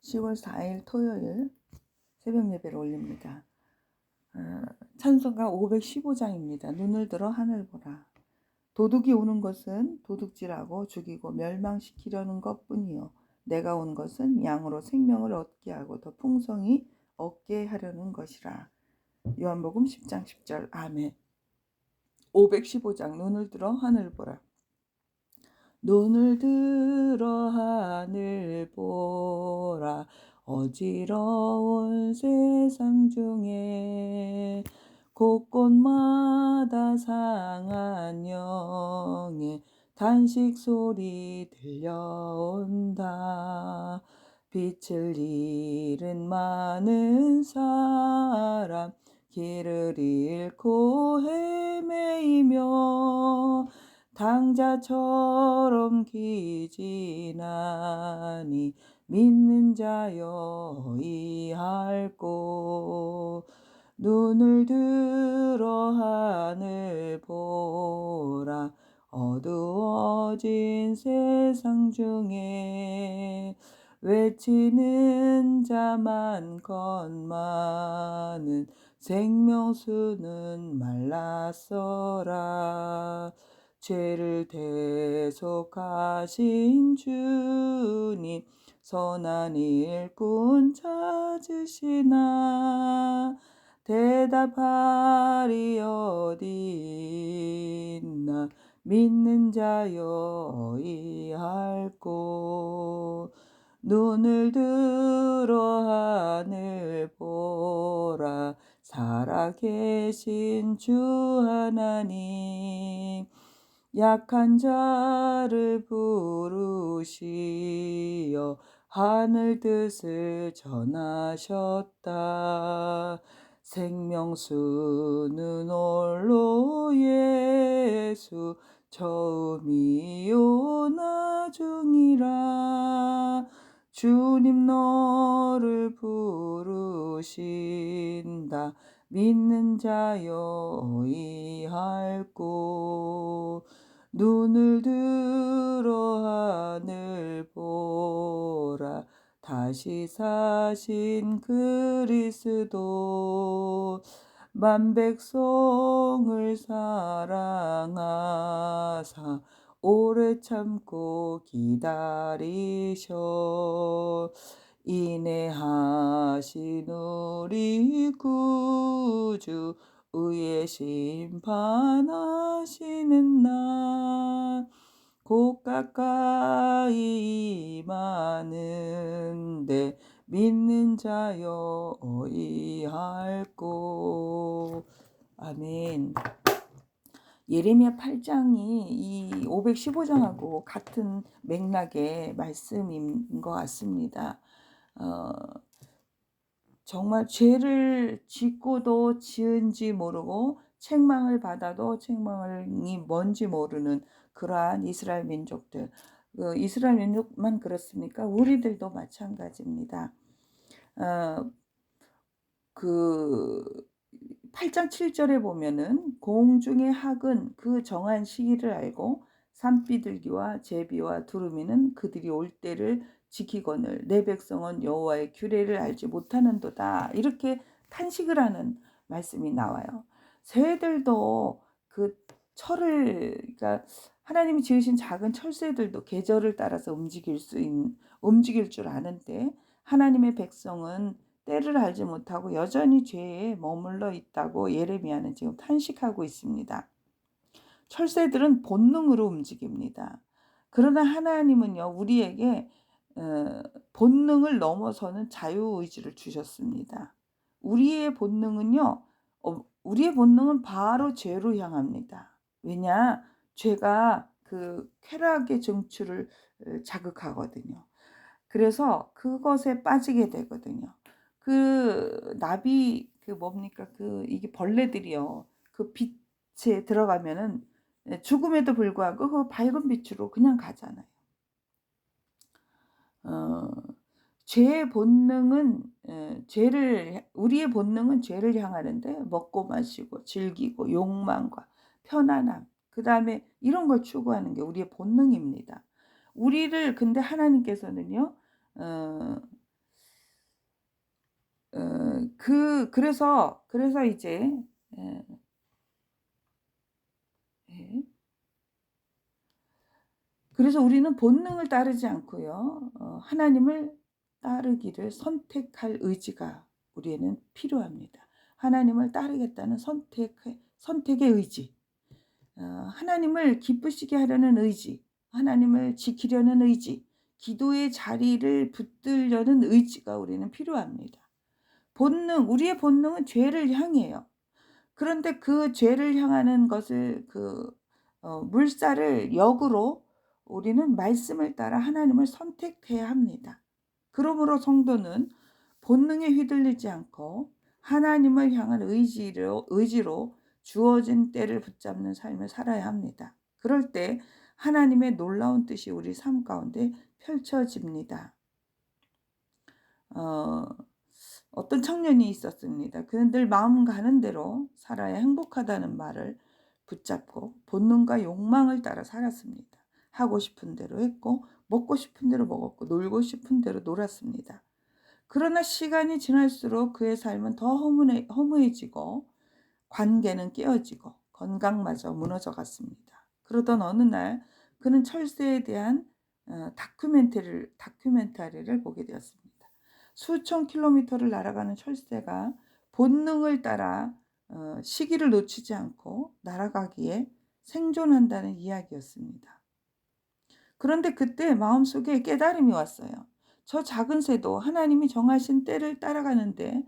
10월 4일 토요일 새벽 예배를 올립니다. 찬송가 515장입니다. 눈을 들어 하늘 보라. 도둑이 오는 것은 도둑질하고 죽이고 멸망시키려는 것뿐이요 내가 온 것은 양으로 생명을 얻게 하고 더 풍성히 얻게 하려는 것이라. 요한복음 10장 10절. 아멘. 515장 눈을 들어 하늘 보라. 눈을 들어 하늘 보라. 어지러운 세상 중에 곳곳마다 상한 영의 탄식 소리 들려온다. 빛을 잃은 많은 사람 길을 잃고 헤매이며 당자처럼 기진하니 믿는 자여 이할꼬. 눈을 들어 하늘 보라. 어두워진 세상 중에 외치는 자 많건만은 생명수는 말랐어라. 죄를 대속하신 주님 선한 일꾼 찾으시나. 대답하리 어디 있나. 믿는 자여 이할꼬. 눈을 들어 하늘 보라. 살아계신 주 하나님 약한 자를 부르시어 하늘 뜻을 전하셨다. 생명수는 홀로 예수 처음이요 나중이라. 주님 너를 부르신다. 믿는 자여 이할꼬. 눈을 들어 하늘 보라. 다시 사신 그리스도 만 백성을 사랑하사 오래 참고 기다리셔. 인내하신 우리 구주 의의 심판하시는 날 곧 가까이 임하는데 믿는 자여 어이할꼬. 아멘. 예레미야 8장이 이 515장하고 같은 맥락의 말씀인 것 같습니다. 정말 죄를 짓고도 지은지 모르고 책망을 받아도 책망이 뭔지 모르는 그러한 이스라엘 민족들. 이스라엘 민족만 그렇습니까? 우리들도 마찬가지입니다. 그 8장 7절에 보면은 공중의 학은 그 정한 시기를 알고 산비둘기와 제비와 두루미는 그들이 올 때를 지키거늘 내 백성은 여호와의 규례를 알지 못하는도다. 이렇게 탄식을 하는 말씀이 나와요. 새들도 그 철을, 그러니까 하나님이 지으신 작은 철새들도 계절을 따라서 움직일 줄 아는데 하나님의 백성은 때를 알지 못하고 여전히 죄에 머물러 있다고 예레미야는 지금 탄식하고 있습니다. 철새들은 본능으로 움직입니다. 그러나 하나님은요, 우리에게 본능을 넘어서는 자유의지를 주셨습니다. 우리의 본능은 바로 죄로 향합니다. 왜냐? 죄가 그 쾌락의 정추를 자극하거든요. 그래서 그것에 빠지게 되거든요. 그 나비 이게 벌레들이요. 그 빛에 들어가면은 죽음에도 불구하고 그 밝은 빛으로 그냥 가잖아요. 죄의 본능은 우리의 본능은 죄를 향하는데 먹고 마시고 즐기고 욕망과 편안함, 그다음에 이런 걸 추구하는 게 우리의 본능입니다. 근데 하나님께서는요. 그래서 이제 예, 예. 그래서 우리는 본능을 따르지 않고요. 하나님을 따르기를 선택할 의지가 우리에는 필요합니다. 하나님을 따르겠다는 선택의 의지. 하나님을 기쁘시게 하려는 의지, 하나님을 지키려는 의지, 기도의 자리를 붙들려는 의지가 우리는 필요합니다. 우리의 본능은 죄를 향해요. 그런데 그 죄를 향하는 것을 물살을 역으로 우리는 말씀을 따라 하나님을 선택해야 합니다. 그러므로 성도는 본능에 휘둘리지 않고 하나님을 향한 의지로 주어진 때를 붙잡는 삶을 살아야 합니다. 그럴 때 하나님의 놀라운 뜻이 우리 삶 가운데 펼쳐집니다. 어떤 청년이 있었습니다. 그는 늘 마음 가는 대로 살아야 행복하다는 말을 붙잡고 본능과 욕망을 따라 살았습니다. 하고 싶은 대로 했고 먹고 싶은 대로 먹었고 놀고 싶은 대로 놀았습니다. 그러나 시간이 지날수록 그의 삶은 더 허무해지고 관계는 깨어지고 건강마저 무너져 갔습니다. 그러던 어느 날 그는 철새에 대한 다큐멘터리를 보게 되었습니다. 수천 킬로미터를 날아가는 철새가 본능을 따라 시기를 놓치지 않고 날아가기에 생존한다는 이야기였습니다. 그런데 그때 마음속에 깨달음이 왔어요. 저 작은 새도 하나님이 정하신 때를 따라가는데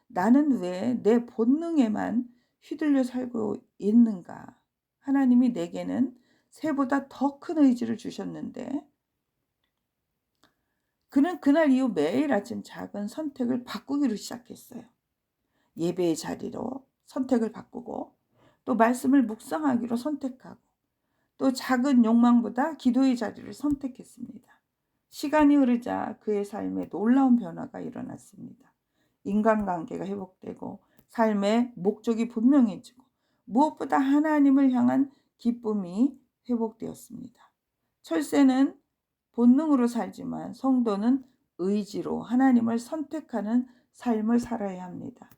나는 왜 내 본능에만 휘둘려 살고 있는가? 하나님이 내게는 새보다 더 큰 의지를 주셨는데 그는 그날 이후 매일 아침 작은 선택을 바꾸기로 시작했어요. 예배의 자리로 선택을 바꾸고 또 말씀을 묵상하기로 선택하고 또 작은 욕망보다 기도의 자리를 선택했습니다. 시간이 흐르자 그의 삶에 놀라운 변화가 일어났습니다. 인간관계가 회복되고 삶의 목적이 분명해지고 무엇보다 하나님을 향한 기쁨이 회복되었습니다. 철새는 본능으로 살지만 성도는 의지로 하나님을 선택하는 삶을 살아야 합니다.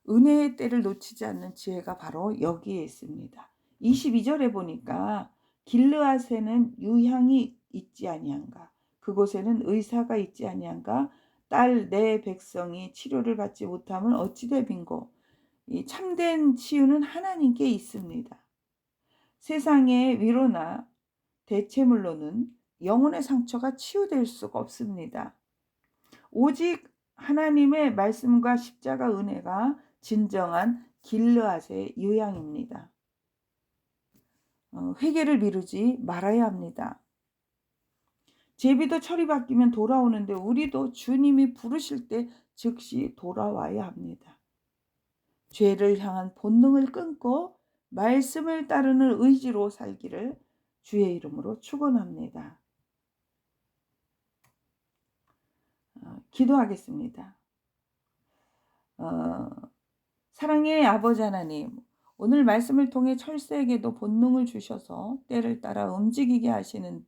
은혜의 때를 놓치지 않는 지혜가 바로 여기에 있습니다. 22절에 보니까 길르앗에는 유향이 있지 아니한가, 그곳에는 의사가 있지 아니한가, 딸 내 백성이 치료를 받지 못함을 어찌 되빈고. 이 참된 치유는 하나님께 있습니다. 세상의 위로나 대체물로는 영혼의 상처가 치유될 수가 없습니다. 오직 하나님의 말씀과 십자가 은혜가 진정한 길르앗의 유향입니다. 회개를 미루지 말아야 합니다. 제비도 철이 바뀌면 돌아오는데 우리도 주님이 부르실 때 즉시 돌아와야 합니다. 죄를 향한 본능을 끊고 말씀을 따르는 의지로 살기를 주의 이름으로 축원합니다. 기도하겠습니다. 사랑의 아버지 하나님, 오늘 말씀을 통해 철새에게도 본능을 주셔서 때를 따라 움직이게 하시는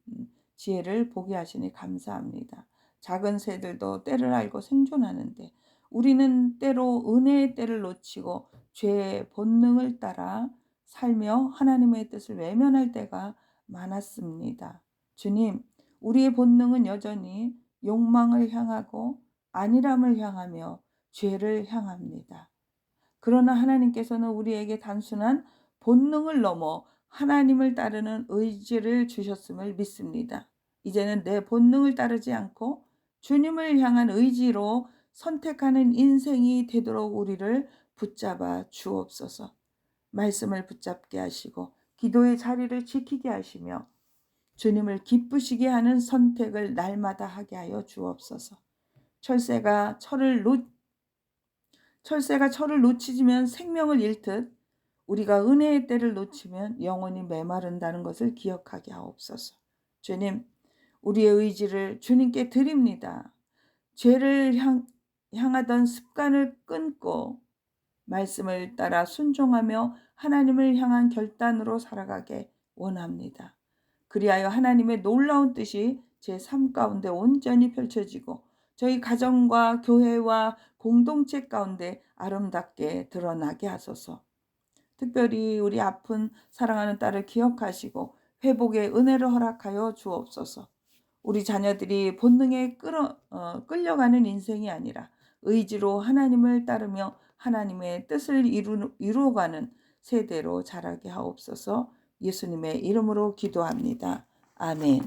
지혜를 보게 하시니 감사합니다. 작은 새들도 때를 알고 생존하는데 우리는 때로 은혜의 때를 놓치고 죄의 본능을 따라 살며 하나님의 뜻을 외면할 때가 많았습니다. 주님, 우리의 본능은 여전히 욕망을 향하고 안일함을 향하며 죄를 향합니다. 그러나 하나님께서는 우리에게 단순한 본능을 넘어 하나님을 따르는 의지를 주셨음을 믿습니다. 이제는 내 본능을 따르지 않고 주님을 향한 의지로 선택하는 인생이 되도록 우리를 붙잡아 주옵소서. 말씀을 붙잡게 하시고 기도의 자리를 지키게 하시며 주님을 기쁘시게 하는 선택을 날마다 하게 하여 주옵소서. 철새가 철을 놓치면 생명을 잃듯 우리가 은혜의 때를 놓치면 영혼이 메마른다는 것을 기억하게 하옵소서. 주님, 우리의 의지를 주님께 드립니다. 죄를 향하던 습관을 끊고 말씀을 따라 순종하며 하나님을 향한 결단으로 살아가게 원합니다. 그리하여 하나님의 놀라운 뜻이 제 삶 가운데 온전히 펼쳐지고 저희 가정과 교회와 공동체 가운데 아름답게 드러나게 하소서. 특별히 우리 아픈 사랑하는 딸을 기억하시고 회복의 은혜를 허락하여 주옵소서. 우리 자녀들이 본능에 끌려가는 인생이 아니라 의지로 하나님을 따르며 하나님의 뜻을 이루어가는 세대로 자라게 하옵소서. 예수님의 이름으로 기도합니다. 아멘.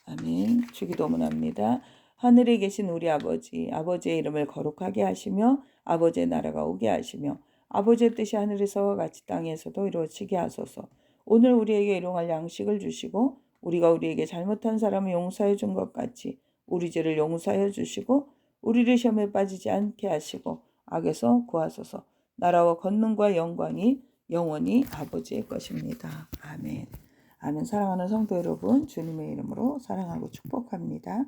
아멘. 주기도문합니다. 하늘에 계신 우리 아버지, 아버지의 이름을 거룩하게 하시며 아버지의 나라가 오게 하시며 아버지의 뜻이 하늘에서와 같이 땅에서도 이루어지게 하소서. 오늘 우리에게 일용할 양식을 주시고 우리가 우리에게 잘못한 사람을 용서해 준 것 같이 우리 죄를 용서하여 주시고 우리를 시험에 빠지지 않게 하시고 악에서 구하소서. 나라와 권능과 영광이 영원히 아버지의 것입니다. 아멘. 아멘. 사랑하는 성도 여러분, 주님의 이름으로 사랑하고 축복합니다.